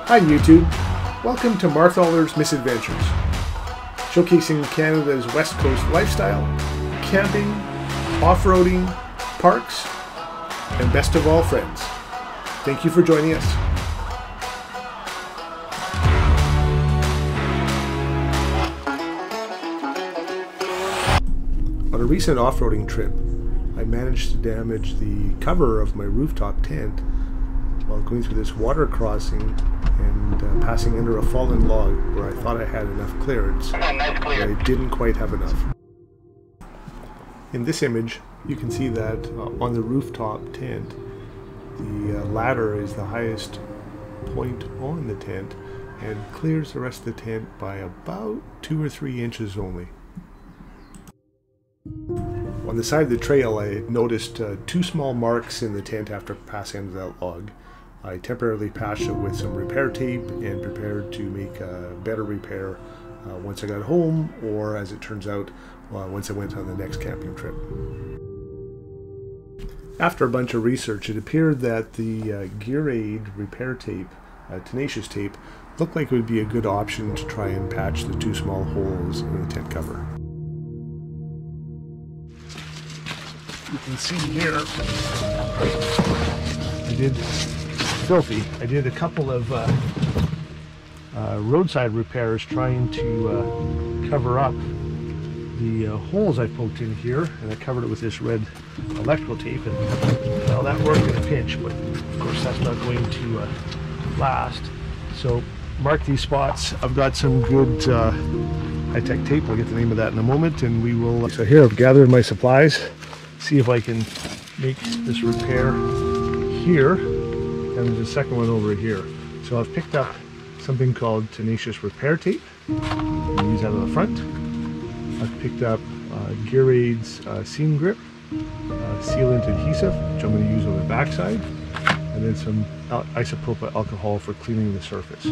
Hi YouTube, welcome to Marthaller's Misadventures, showcasing Canada's West Coast lifestyle, camping, off-roading, parks, and best of all, friends. Thank you for joining us. On a recent off-roading trip, I managed to damage the cover of my rooftop tent while going through this water crossing and passing under a fallen log where I thought I had enough clearance, but I didn't quite have enough. In this image, you can see that on the rooftop tent, the ladder is the highest point on the tent and clears the rest of the tent by about 2 or 3 inches only. On the side of the trail, I noticed 2 small marks in the tent after passing under that log. I temporarily patched it with some repair tape and prepared to make a better repair once I got home, or as it turns out, once I went on the next camping trip. After a bunch of research, it appeared that the Gear Aid repair tape, tenacious tape, looked like it would be a good option to try and patch the 2 small holes in the tent cover. You can see here, I did a couple of roadside repairs trying to cover up the holes I poked in here, and I covered it with this red electrical tape, and well, that worked in a pinch, but of course that's not going to last. So mark these spots. I've got some good high-tech tape. I'll get the name of that in a moment, and we will. So here I've gathered my supplies. See if I can make this repair here, and there's a second one over here. So I've picked up something called tenacious repair tape. I'm going to use that on the front. I've picked up Gear Aid's seam grip, sealant adhesive, which I'm going to use on the backside, and then some isopropyl alcohol for cleaning the surface.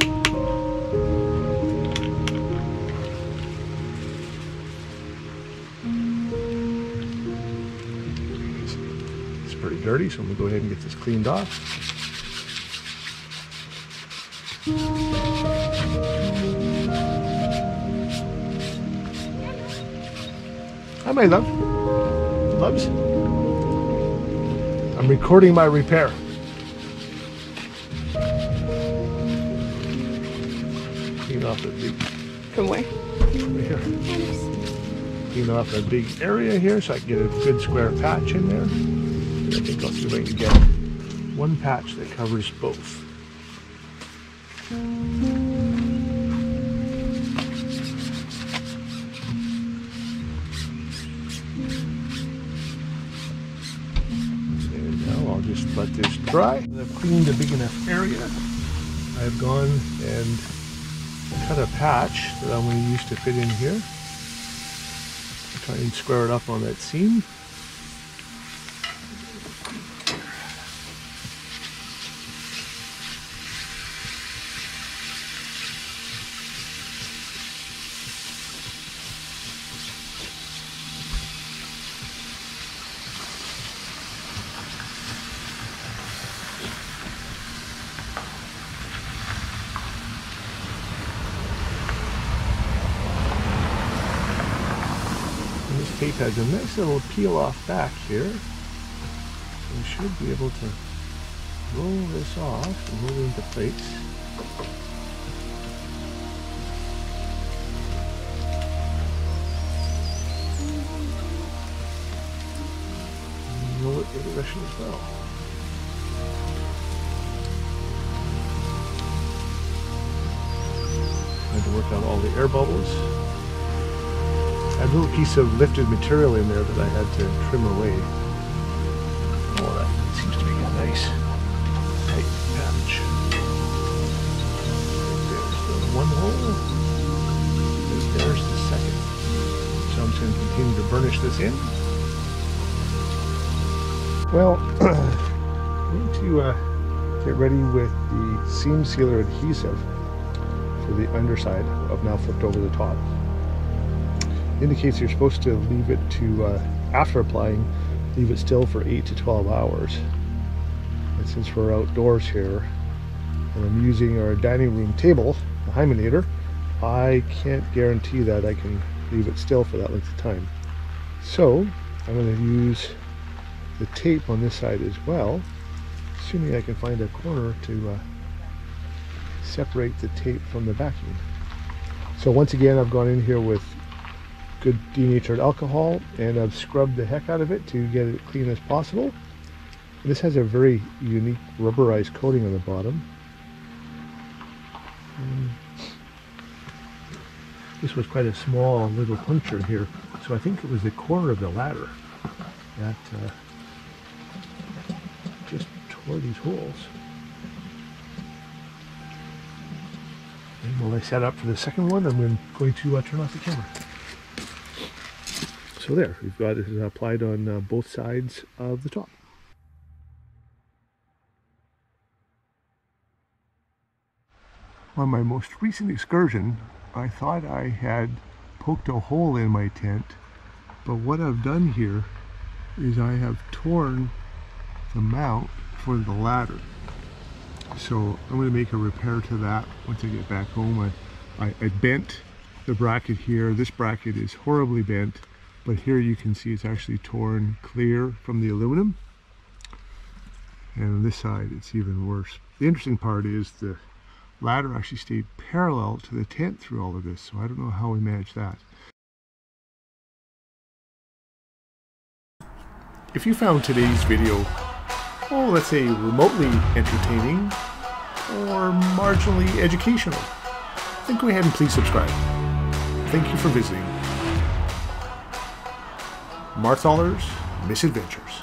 Pretty dirty, so I'm going to go ahead and get this cleaned off. Hi, my love. Loves. I'm recording my repair. Clean off the big. Come away. Right here. Clean off a big area here so I can get a good square patch in there. I think I'll see if I can get one patch that covers both. And now I'll just let this dry. I've cleaned a big enough area. I've gone and cut a patch that I'm going to use to fit in here. Try and square it up on that seam. This tape has a nice little peel off back here. We should be able to roll this off and roll it into place. And roll it the other direction as well. Trying to work out all the air bubbles. I had a little piece of lifted material in there that I had to trim away. Oh, that seems to be a nice tight patch. There's the one hole. There's the second. So I'm just going to continue to burnish this in. Well, I need to get ready with the seam sealer adhesive for the underside. I've now flipped over the top. Indicates you're supposed to leave it to, after applying, leave it still for 8 to 12 hours. And since we're outdoors here, and I'm using our dining room table, the Hymenator, I can't guarantee that I can leave it still for that length of time. So I'm going to use the tape on this side as well, assuming I can find a corner to separate the tape from the backing. So once again, I've gone in here with good denatured alcohol and I've scrubbed the heck out of it to get it clean as possible. This has a very unique rubberized coating on the bottom. This was quite a small little puncture here, so I think it was the corner of the ladder that just tore these holes. And while I set up for the second one, I'm going to turn off the camera. So there, we've got it applied on both sides of the top. On my most recent excursion, I thought I had poked a hole in my tent, but what I've done here is I have torn the mount for the ladder. So I'm going to make a repair to that once I get back home. I bent the bracket here. This bracket is horribly bent, but here you can see it's actually torn clear from the aluminum. And on this side it's even worse. The interesting part is the ladder actually stayed parallel to the tent through all of this, so I don't know how we managed that. If you found today's video, let's say remotely entertaining or marginally educational, then go ahead and please subscribe. Thank you for visiting Marthaler's Misadventures.